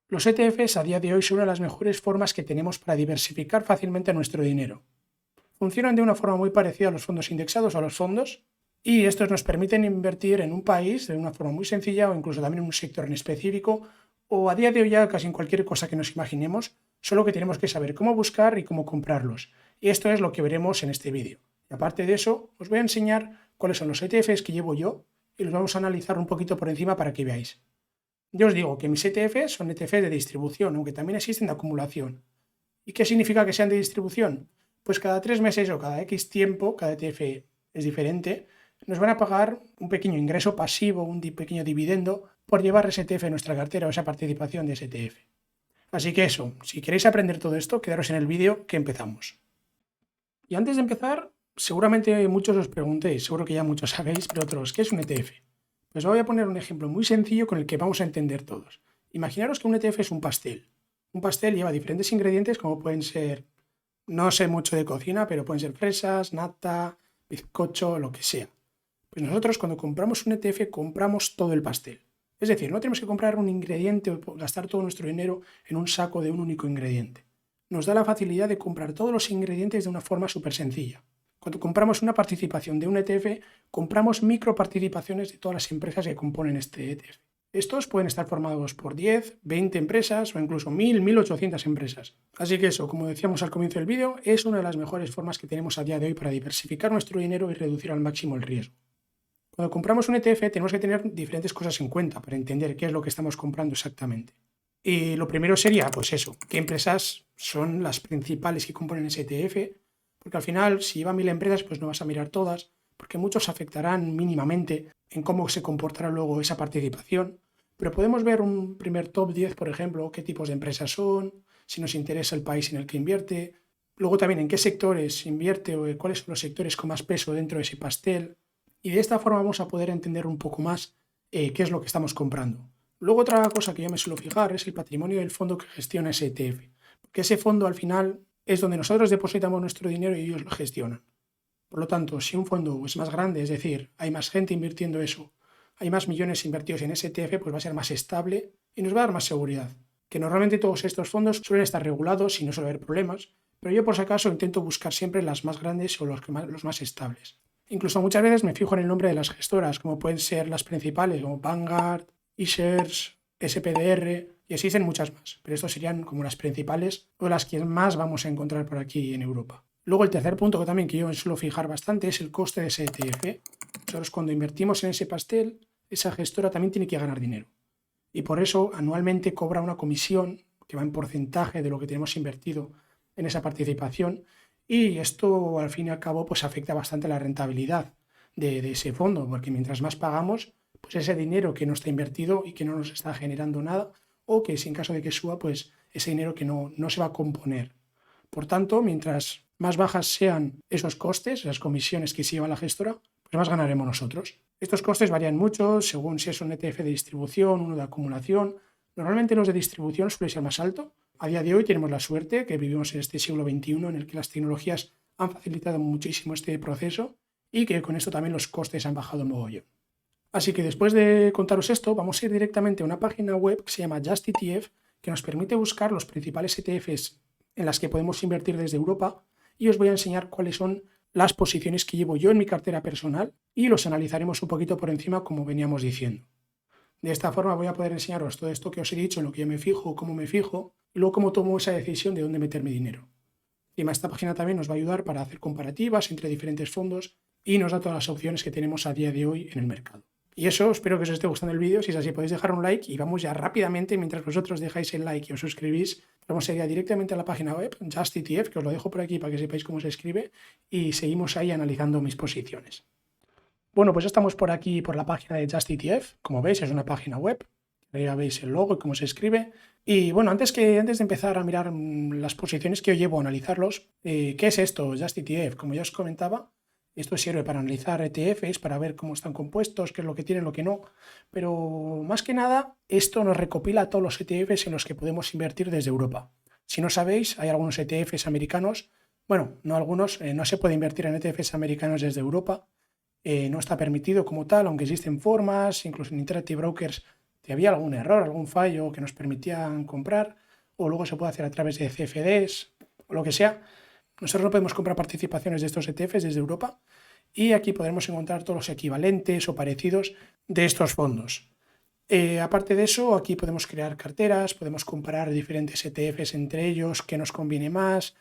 Los ETFs a día de hoy son una de las mejores formas que tenemos para diversificar fácilmente nuestro dinero. Funcionan de una forma muy parecida a los fondos indexados o a los fondos, y estos nos permiten invertir en un país de una forma muy sencilla o incluso también en un sector en específico o a día de hoy ya casi en cualquier cosa que nos imaginemos, solo que tenemos que saber cómo buscar y cómo comprarlos. Y esto es lo que veremos en este vídeo. Y aparte de eso, os voy a enseñar cuáles son los ETFs que llevo yo y los vamos a analizar un poquito por encima para que veáis. Yo os digo que mis ETFs son ETFs de distribución, aunque también existen de acumulación. ¿Y qué significa que sean de distribución? Pues cada 3 meses o cada X tiempo, cada ETF es diferente, nos van a pagar un pequeño ingreso pasivo, un pequeño dividendo por llevar ese ETF en nuestra cartera o esa participación de ese ETF. Así que eso, si queréis aprender todo esto, quedaros en el vídeo que empezamos. Y antes de empezar, seguramente muchos os preguntéis, seguro que ya muchos sabéis, pero otros, ¿qué es un ETF? Pues os voy a poner un ejemplo muy sencillo con el que vamos a entender todos. Imaginaros que un ETF es un pastel. Un pastel lleva diferentes ingredientes como pueden ser, no sé mucho de cocina, pero pueden ser fresas, nata, bizcocho, lo que sea. Pues nosotros cuando compramos un ETF compramos todo el pastel. Es decir, no tenemos que comprar un ingrediente o gastar todo nuestro dinero en un saco de un único ingrediente. Nos da la facilidad de comprar todos los ingredientes de una forma súper sencilla. Cuando compramos una participación de un ETF, compramos microparticipaciones de todas las empresas que componen este ETF. Estos pueden estar formados por 10, 20 empresas o incluso 1000, 1800 empresas. Así que eso, como decíamos al comienzo del vídeo, es una de las mejores formas que tenemos a día de hoy para diversificar nuestro dinero y reducir al máximo el riesgo. Cuando compramos un ETF tenemos que tener diferentes cosas en cuenta para entender qué es lo que estamos comprando exactamente. Y lo primero sería, pues eso, qué empresas son las principales que componen ese ETF, porque al final, si lleva 1000 empresas, pues no vas a mirar todas, porque muchos afectarán mínimamente en cómo se comportará luego esa participación. Pero podemos ver un primer top 10, por ejemplo, qué tipos de empresas son, si nos interesa el país en el que invierte, luego también en qué sectores invierte o cuáles son los sectores con más peso dentro de ese pastel. Y de esta forma vamos a poder entender un poco más qué es lo que estamos comprando. Luego otra cosa que yo me suelo fijar es el patrimonio del fondo que gestiona ese ETF, porque ese fondo al final es donde nosotros depositamos nuestro dinero y ellos lo gestionan. Por lo tanto, si un fondo es más grande, es decir, hay más gente invirtiendo eso, hay más millones invertidos en ese ETF, pues va a ser más estable y nos va a dar más seguridad. Que normalmente todos estos fondos suelen estar regulados y no suele haber problemas, pero yo por si acaso intento buscar siempre las más grandes o los más estables. Incluso muchas veces me fijo en el nombre de las gestoras, como pueden ser las principales, como Vanguard, eShares, SPDR, y existen muchas más, pero estos serían como las principales o las que más vamos a encontrar por aquí en Europa. Luego el tercer punto que también que yo me suelo fijar bastante es el coste de ese ETF. Nosotros cuando invertimos en ese pastel, esa gestora también tiene que ganar dinero. Y por eso anualmente cobra una comisión que va en porcentaje de lo que tenemos invertido en esa participación, y esto al fin y al cabo pues afecta bastante la rentabilidad de ese fondo, porque mientras más pagamos, pues ese dinero que no está invertido y que no nos está generando nada, o que si en caso de que suba, pues ese dinero que no se va a componer. Por tanto, mientras más bajas sean esos costes, esas comisiones que se lleva la gestora, pues más ganaremos nosotros. Estos costes varían mucho según si es un ETF de distribución, uno de acumulación. Normalmente los de distribución suele ser más alto. A día de hoy tenemos la suerte que vivimos en este siglo XXI en el que las tecnologías han facilitado muchísimo este proceso y que con esto también los costes han bajado un mogollón. Así que después de contaros esto, vamos a ir directamente a una página web que se llama JustETF, que nos permite buscar los principales ETFs en las que podemos invertir desde Europa, y os voy a enseñar cuáles son las posiciones que llevo yo en mi cartera personal y los analizaremos un poquito por encima como veníamos diciendo. De esta forma voy a poder enseñaros todo esto que os he dicho, en lo que yo me fijo, cómo me fijo y luego cómo tomo esa decisión de dónde meter mi dinero. Encima esta página también nos va a ayudar para hacer comparativas entre diferentes fondos y nos da todas las opciones que tenemos a día de hoy en el mercado. Y eso, espero que os esté gustando el vídeo. Si es así, podéis dejar un like y vamos ya rápidamente, mientras vosotros dejáis el like y os suscribís, vamos a ir directamente a la página web, JustETF, que os lo dejo por aquí para que sepáis cómo se escribe, y seguimos ahí analizando mis posiciones. Bueno, pues ya estamos por aquí, por la página de JustETF. Como veis, es una página web. Ya veis el logo y cómo se escribe. Y bueno, antes de empezar a mirar las posiciones que yo llevo a analizarlos, ¿qué es esto, JustETF? Como ya os comentaba, esto sirve para analizar ETFs, para ver cómo están compuestos, qué es lo que tienen, lo que no. Pero más que nada, esto nos recopila todos los ETFs en los que podemos invertir desde Europa. Si no sabéis, hay algunos ETFs americanos. Bueno, no algunos, no se puede invertir en ETFs americanos desde Europa. No está permitido como tal, aunque existen formas, incluso en Interactive Brokers si había algún error, algún fallo que nos permitían comprar, o luego se puede hacer a través de CFDs o lo que sea. Nosotros no podemos comprar participaciones de estos ETFs desde Europa y aquí podremos encontrar todos los equivalentes o parecidos de estos fondos. Aparte de eso, aquí podemos crear carteras, podemos comparar diferentes ETFs entre ellos, qué nos conviene más,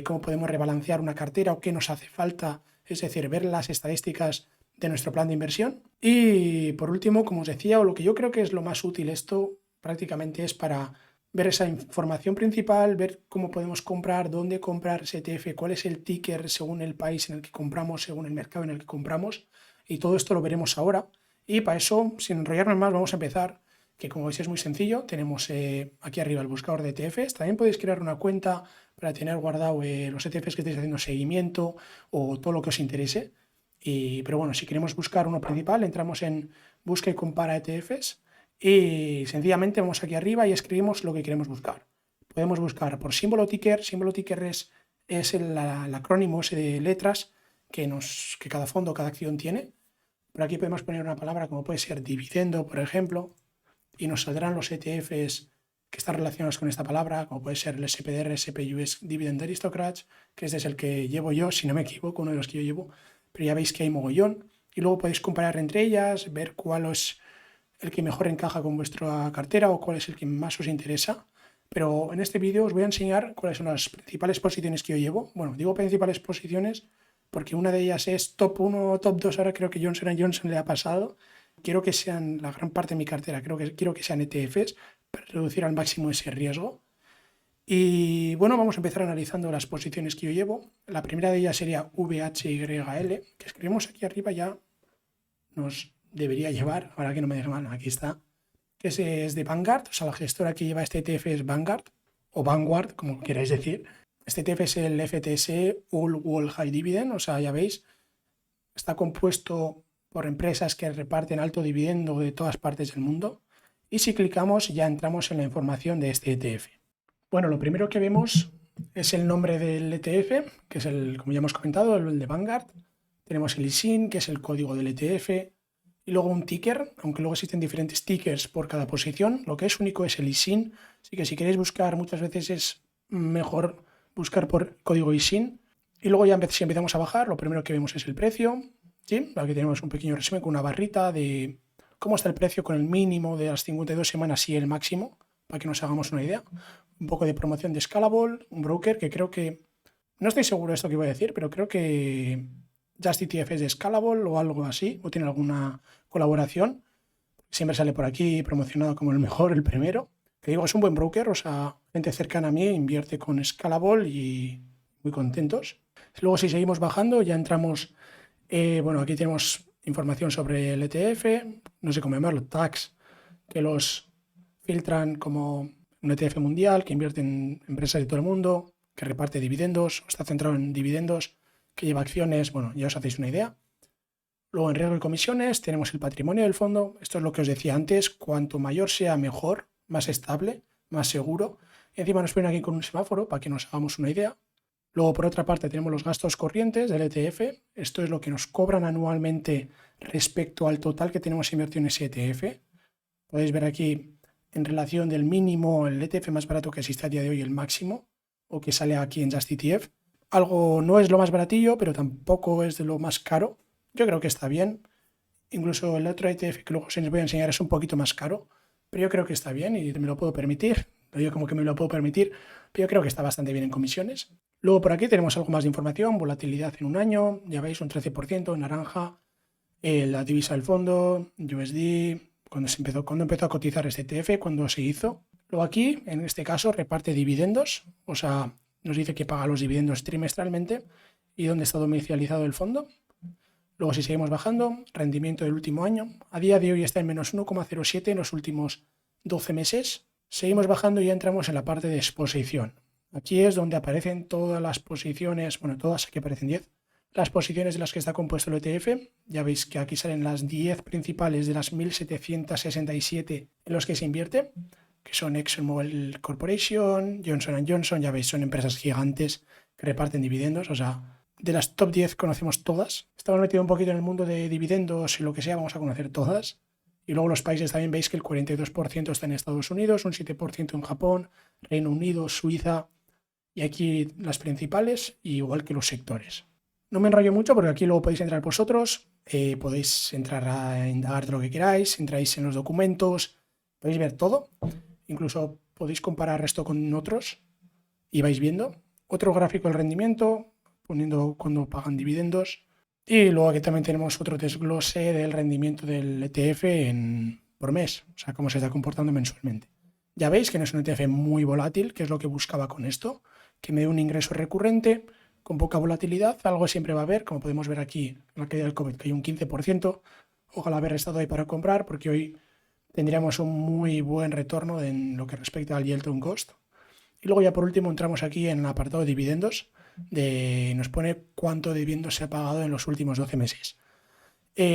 cómo podemos rebalancear una cartera o qué nos hace falta, es decir, ver las estadísticas de nuestro plan de inversión. Y por último, como os decía, o lo que yo creo que es lo más útil esto prácticamente es para ver esa información principal, ver cómo podemos comprar, dónde comprar ese ETF, cuál es el ticker según el país en el que compramos, según el mercado en el que compramos, y todo esto lo veremos ahora. Y para eso, sin enrollarnos más, vamos a empezar, que como veis es muy sencillo. Tenemos aquí arriba el buscador de ETFs. También podéis crear una cuenta para tener guardado los ETFs que estéis haciendo seguimiento o todo lo que os interese. Pero bueno, si queremos buscar uno principal, entramos en Busca y compara ETFs y sencillamente vamos aquí arriba y escribimos lo que queremos buscar. Podemos buscar por símbolo ticker. Símbolo ticker es el acrónimo ese de letras que cada fondo, cada acción tiene. Por aquí podemos poner una palabra como puede ser dividendo, por ejemplo, y nos saldrán los ETFs que están relacionados con esta palabra, como puede ser el SPDR, SPUS Dividend Aristocrats, que este es el que llevo yo, si no me equivoco, uno de los que yo llevo, pero ya veis que hay mogollón, y luego podéis comparar entre ellas, ver cuál es el que mejor encaja con vuestra cartera o cuál es el que más os interesa. Pero en este vídeo os voy a enseñar cuáles son las principales posiciones que yo llevo. Bueno, digo principales posiciones porque una de ellas es top 1 o top 2, ahora creo que Johnson & Johnson le ha pasado. Quiero que sean la gran parte de mi cartera, quiero que sean ETFs para reducir al máximo ese riesgo. Y bueno, vamos a empezar analizando las posiciones que yo llevo. La primera de ellas sería VHYL, que escribimos aquí arriba ya nos debería llevar, ahora que no me deja mal, aquí está, que es de Vanguard, o sea, la gestora que lleva este ETF es Vanguard, o Vanguard, como queráis decir. Este ETF es el FTSE All World High Dividend, o sea, ya veis, está compuesto por empresas que reparten alto dividendo de todas partes del mundo. Y si clicamos ya entramos en la información de este ETF. Bueno, lo primero que vemos es el nombre del ETF, que es como ya hemos comentado, el de Vanguard. Tenemos el ISIN, que es el código del ETF, y luego un ticker, aunque luego existen diferentes tickers por cada posición. Lo que es único es el ISIN, así que si queréis buscar muchas veces es mejor buscar por código ISIN. Y luego ya si empezamos a bajar, lo primero que vemos es el precio. ¿Sí? Aquí tenemos un pequeño resumen con una barrita de cómo está el precio con el mínimo de las 52 semanas y el máximo, para que nos hagamos una idea. Un poco de promoción de Scalable, un broker que creo que, no estoy seguro de esto que voy a decir, pero creo que Just ETF es de Scalable o algo así, o tiene alguna colaboración. Siempre sale por aquí promocionado como el mejor, el primero. Que digo, es un buen broker, o sea, gente cercana a mí invierte con Scalable y muy contentos. Luego si seguimos bajando ya entramos, bueno, aquí tenemos información sobre el ETF, no sé cómo llamarlo, tags, que los filtran como un ETF mundial que invierte en empresas de todo el mundo, que reparte dividendos, está centrado en dividendos, que lleva acciones, bueno, ya os hacéis una idea. Luego en riesgo y comisiones tenemos el patrimonio del fondo. Esto es lo que os decía antes, cuanto mayor sea mejor, más estable, más seguro. Y encima nos ponen aquí con un semáforo para que nos hagamos una idea. Luego por otra parte tenemos los gastos corrientes del ETF. Esto es lo que nos cobran anualmente respecto al total que tenemos invertido en ese ETF. Podéis ver aquí en relación del mínimo, el ETF más barato que existe a día de hoy, el máximo, o que sale aquí en Just ETF. Algo no es lo más baratillo, pero tampoco es de lo más caro. Yo creo que está bien. Incluso el otro ETF que luego os voy a enseñar es un poquito más caro, pero yo creo que está bien y me lo puedo permitir. Lo digo como que me lo puedo permitir, pero yo creo que está bastante bien en comisiones. Luego por aquí tenemos algo más de información, volatilidad en un año, ya veis un 13% en naranja, la divisa del fondo, USD, cuando empezó a cotizar este ETF, cuando se hizo. Luego aquí, en este caso, reparte dividendos, o sea, nos dice que paga los dividendos trimestralmente y dónde está domiciliado el fondo. Luego si seguimos bajando, rendimiento del último año, a día de hoy está en menos 1,07 en los últimos 12 meses. Seguimos bajando y ya entramos en la parte de exposición. Aquí es donde aparecen todas las posiciones, bueno, todas, aquí aparecen 10, las posiciones de las que está compuesto el ETF. Ya veis que aquí salen las 10 principales de las 1.767 en los que se invierte, que son ExxonMobil Corporation, Johnson & Johnson, ya veis, son empresas gigantes que reparten dividendos, o sea, de las top 10 conocemos todas. Estamos metidos un poquito en el mundo de dividendos y lo que sea, vamos a conocer todas. Y luego los países también veis que el 42% está en Estados Unidos, un 7% en Japón, Reino Unido, Suiza y aquí las principales, igual que los sectores. No me enrollo mucho porque aquí luego podéis entrar vosotros, podéis entrar a indagar de lo que queráis, entráis en los documentos, podéis ver todo, incluso podéis comparar esto con otros y vais viendo. Otro gráfico del rendimiento, poniendo cuando pagan dividendos. Y luego aquí también tenemos otro desglose del rendimiento del ETF por mes, o sea, cómo se está comportando mensualmente. Ya veis que no es un ETF muy volátil, que es lo que buscaba con esto, que me dé un ingreso recurrente, con poca volatilidad, algo siempre va a haber, como podemos ver aquí en la caída del COVID, que hay un 15%, ojalá haber estado ahí para comprar, porque hoy tendríamos un muy buen retorno en lo que respecta al yield on cost. Y luego ya por último entramos aquí en el apartado de dividendos, nos pone cuánto dividendo se ha pagado en los últimos 12 meses.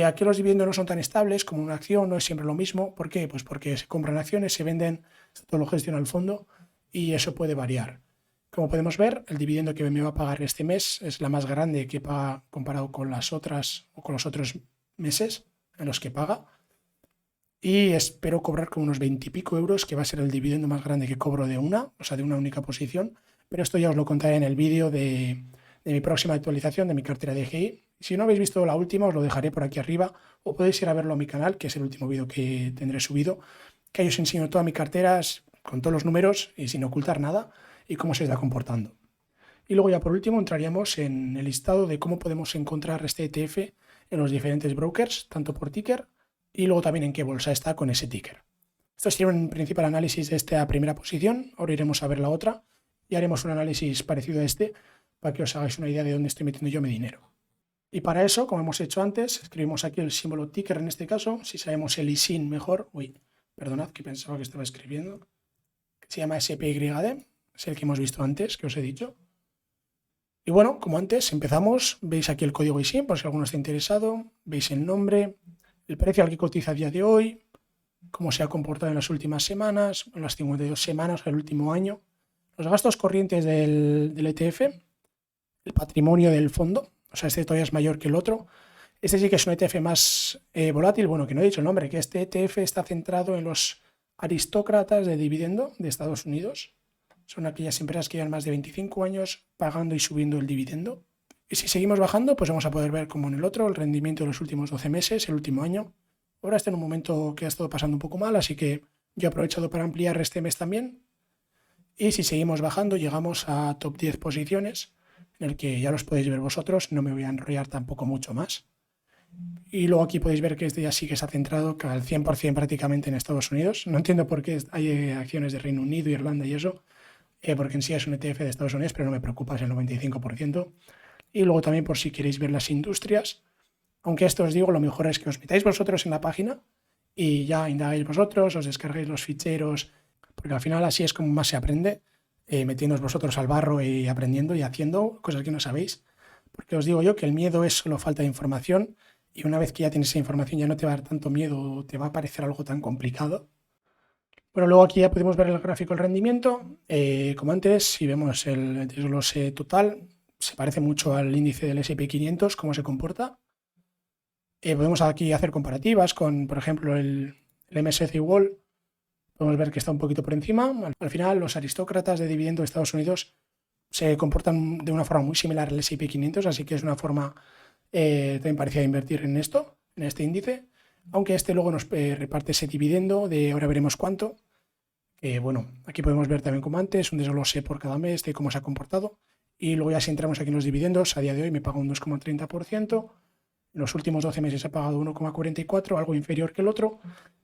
Aquí los dividendos no son tan estables como una acción, no es siempre lo mismo. ¿Por qué? Pues porque se compran acciones, se venden, todo lo gestiona el fondo y eso puede variar. Como podemos ver, el dividendo que me va a pagar este mes es la más grande que paga comparado con las otras o con los otros meses en los que paga. Y espero cobrar con unos 20 y pico euros, que va a ser el dividendo más grande que cobro de una única posición. Pero esto ya os lo contaré en el vídeo de mi próxima actualización de mi cartera de DGI. Si no habéis visto la última, os lo dejaré por aquí arriba, o podéis ir a verlo a mi canal, que es el último vídeo que tendré subido, que ahí os enseño toda mi cartera con todos los números y sin ocultar nada, y cómo se está comportando. Y luego ya por último entraríamos en el listado de cómo podemos encontrar este ETF en los diferentes brokers, tanto por ticker, y luego también en qué bolsa está con ese ticker. Esto sería un principal análisis de esta primera posición. Ahora iremos a ver la otra y haremos un análisis parecido a este para que os hagáis una idea de dónde estoy metiendo yo mi dinero. Y para eso, como hemos hecho antes, escribimos aquí el símbolo ticker en este caso. Si sabemos el ISIN mejor, perdonad que pensaba que estaba escribiendo, que se llama SPYD, es el que hemos visto antes, que os he dicho. Y bueno, como antes, empezamos. Veis aquí el código ISIN, por si alguno está interesado. Veis el nombre, el precio al que cotiza a día de hoy, cómo se ha comportado en las últimas semanas, en las 52 semanas del último año, los gastos corrientes del ETF, el patrimonio del fondo, o sea, este todavía es mayor que el otro. Este sí que es un ETF más volátil, bueno, que no he dicho el nombre, que este ETF está centrado en los aristócratas de dividendo de Estados Unidos. Son aquellas empresas que llevan más de 25 años pagando y subiendo el dividendo. Y si seguimos bajando, pues vamos a poder ver como en el otro, el rendimiento de los últimos 12 meses, el último año. Ahora está en un momento que ha estado pasando un poco mal, así que yo he aprovechado para ampliar este mes también. Y si seguimos bajando, llegamos a top 10 posiciones, en el que ya los podéis ver vosotros, no me voy a enrollar tampoco mucho más. Y luego aquí podéis ver que este ya sí que se ha centrado al 100% prácticamente en Estados Unidos. No entiendo por qué hay acciones de Reino Unido, Irlanda y eso, porque en sí es un ETF de Estados Unidos, pero no me preocupa, es el 95%. Y luego también por si queréis ver las industrias, aunque esto os digo, lo mejor es que os metáis vosotros en la página y ya indagáis vosotros, os descarguéis los ficheros, porque al final así es como más se aprende, metiéndoos vosotros al barro y aprendiendo y haciendo cosas que no sabéis. Porque os digo yo que el miedo es solo falta de información y una vez que ya tienes esa información ya no te va a dar tanto miedo, te va a parecer algo tan complicado. Bueno, luego aquí ya podemos ver el gráfico del rendimiento. Como antes, si vemos el desglose total, se parece mucho al índice del S&P 500, cómo se comporta. Podemos aquí hacer comparativas con, por ejemplo, el MSCI World. Podemos ver que está un poquito por encima. Al final, los aristócratas de dividendo de Estados Unidos se comportan de una forma muy similar al S&P 500, así que es una forma también parecida de invertir en esto, en este índice. Aunque este luego nos reparte ese dividendo de ahora veremos cuánto. Bueno, aquí podemos ver también como antes, un desglose por cada mes de cómo se ha comportado. Y luego ya si entramos aquí en los dividendos, a día de hoy me paga un 2,30%. En los últimos 12 meses ha pagado 1,44, algo inferior que el otro.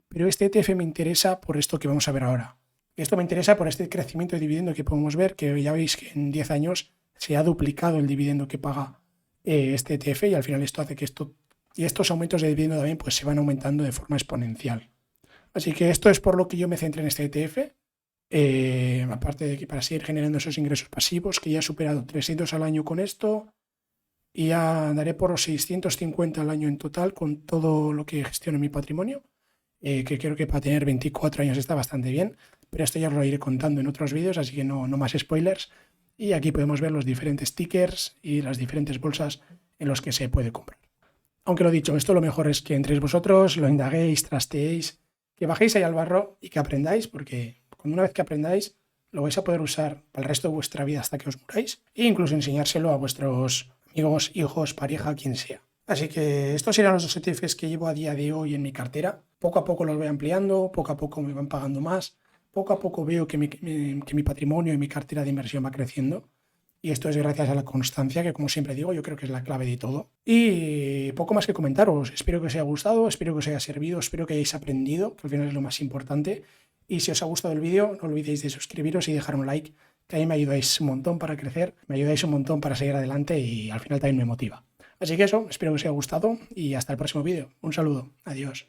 Pero este ETF me interesa por esto que vamos a ver ahora. Esto me interesa por este crecimiento de dividendo que podemos ver, que ya veis que en 10 años se ha duplicado el dividendo que paga este ETF y al final esto hace que estos aumentos de dividendo también pues, se van aumentando de forma exponencial. Así que esto es por lo que yo me centré en este ETF, aparte de que para seguir generando esos ingresos pasivos, que ya he superado 300 al año con esto y ya andaré por los 650 al año en total con todo lo que gestiono en mi patrimonio, que creo que para tener 24 años está bastante bien, pero esto ya os lo iré contando en otros vídeos, así que no más spoilers. Y aquí podemos ver los diferentes tickers y las diferentes bolsas en los que se puede comprar. Aunque lo dicho, esto lo mejor es que entréis vosotros, lo indaguéis, trasteéis, que bajéis ahí al barro y que aprendáis, porque una vez que aprendáis lo vais a poder usar para el resto de vuestra vida hasta que os muráis e incluso enseñárselo a vuestros amigos, hijos, pareja, quien sea. Así que estos serán los dos ETFs que llevo a día de hoy en mi cartera. Poco a poco los voy ampliando, poco a poco me van pagando más, poco a poco veo que mi patrimonio y mi cartera de inversión va creciendo. Y esto es gracias a la constancia, que como siempre digo, yo creo que es la clave de todo. Y poco más que comentaros. Espero que os haya gustado, espero que os haya servido, espero que hayáis aprendido, que al final es lo más importante. Y si os ha gustado el vídeo, no olvidéis de suscribiros y dejar un like, que a mí me ayudáis un montón para crecer, me ayudáis un montón para seguir adelante y al final también me motiva. Así que eso, espero que os haya gustado y hasta el próximo vídeo. Un saludo, adiós.